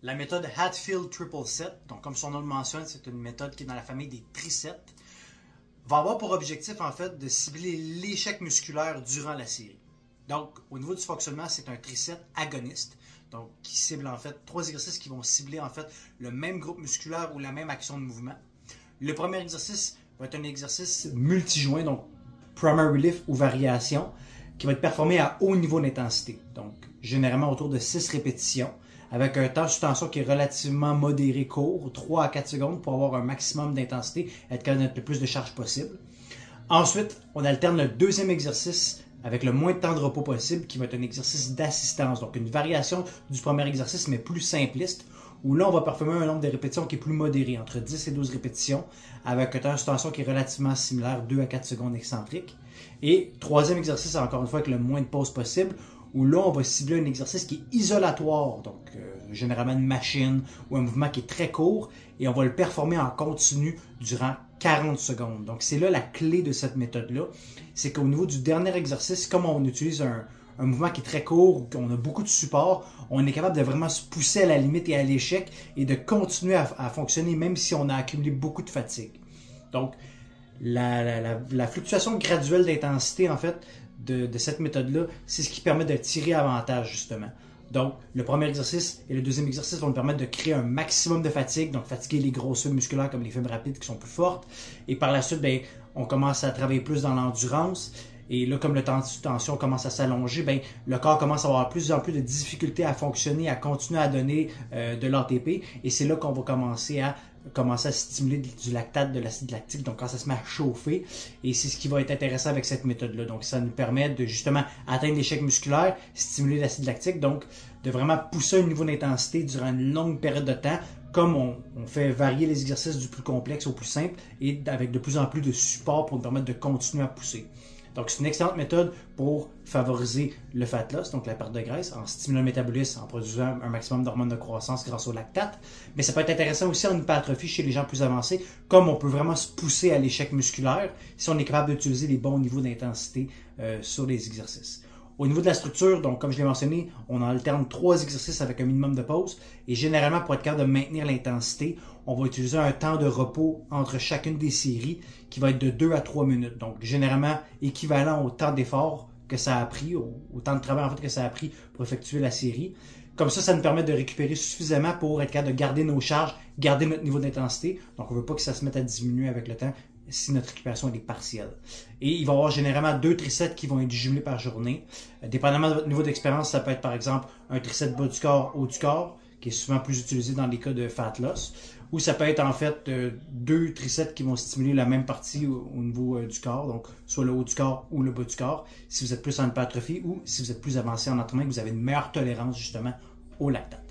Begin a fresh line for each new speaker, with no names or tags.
La méthode Hatfield Triple Set, donc comme son nom le mentionne, c'est une méthode qui est dans la famille des trisets, va avoir pour objectif en fait de cibler l'échec musculaire durant la série. Donc au niveau du fonctionnement, c'est un triset agoniste, donc qui cible en fait 3 exercices qui vont cibler en fait le même groupe musculaire ou la même action de mouvement. Le premier exercice va être un exercice multijoint, donc primary relief ou variation, qui va être performé à haut niveau d'intensité, donc généralement autour de 6 répétitions, avec un temps sous tension qui est relativement modéré court, 3 à 4 secondes pour avoir un maximum d'intensité, être capable de mettre le plus de charge possible. Ensuite, on alterne le deuxième exercice avec le moins de temps de repos possible, qui va être un exercice d'assistance, donc une variation du premier exercice, mais plus simpliste, où là, on va performer un nombre de répétitions qui est plus modéré, entre 10 et 12 répétitions, avec un temps sous tension qui est relativement similaire, 2 à 4 secondes excentriques. Et troisième exercice, encore une fois, avec le moins de pause possible, où là, on va cibler un exercice qui est isolatoire, donc généralement une machine ou un mouvement qui est très court, et on va le performer en continu durant 40 secondes. Donc, c'est là la clé de cette méthode-là. C'est qu'au niveau du dernier exercice, comme on utilise un mouvement qui est très court, qu'on a beaucoup de support, on est capable de vraiment se pousser à la limite et à l'échec et de continuer à fonctionner même si on a accumulé beaucoup de fatigue. Donc, la fluctuation graduelle d'intensité, en fait, de cette méthode-là, c'est ce qui permet de tirer avantage, justement. Donc, le premier exercice et le deuxième exercice vont nous permettre de créer un maximum de fatigue, donc fatiguer les grosses fibres musculaires comme les fibres rapides qui sont plus fortes. Et par la suite, bien, on commence à travailler plus dans l'endurance. Et là, comme le temps de tension commence à s'allonger, bien, le corps commence à avoir de plus en plus de difficultés à fonctionner, à continuer à donner de l'ATP. Et c'est là qu'on va commencer à stimuler du lactate, de l'acide lactique, donc quand ça se met à chauffer. Et c'est ce qui va être intéressant avec cette méthode-là. Donc, ça nous permet de justement atteindre l'échec musculaire, stimuler l'acide lactique, donc de vraiment pousser un niveau d'intensité durant une longue période de temps, comme on fait varier les exercices du plus complexe au plus simple et avec de plus en plus de support pour nous permettre de continuer à pousser. Donc, c'est une excellente méthode pour favoriser le fat loss, donc la perte de graisse, en stimulant le métabolisme, en produisant un maximum d'hormones de croissance grâce au lactate. Mais ça peut être intéressant aussi en hypertrophie chez les gens plus avancés, comme on peut vraiment se pousser à l'échec musculaire si on est capable d'utiliser les bons niveaux d'intensité sur les exercices. Au niveau de la structure, donc comme je l'ai mentionné, on alterne 3 exercices avec un minimum de pause. Et généralement, pour être capable de maintenir l'intensité, on va utiliser un temps de repos entre chacune des séries qui va être de 2 à 3 minutes. Donc généralement équivalent au temps d'effort que ça a pris, au temps de travail en fait que ça a pris pour effectuer la série. Comme ça nous permet de récupérer suffisamment pour être capable de garder nos charges, garder notre niveau d'intensité. Donc on ne veut pas que ça se mette à diminuer avec le temps si notre récupération est partielle. Et il va y avoir généralement 2 trisets qui vont être jumelés par journée. Dépendamment de votre niveau d'expérience, ça peut être par exemple un triset bas du corps, haut du corps, qui est souvent plus utilisé dans les cas de fat loss. Ou ça peut être en fait 2 trisets qui vont stimuler la même partie au niveau du corps, donc soit le haut du corps ou le bas du corps, si vous êtes plus en hypertrophie ou si vous êtes plus avancé en entraînement et que vous avez une meilleure tolérance justement au lactate.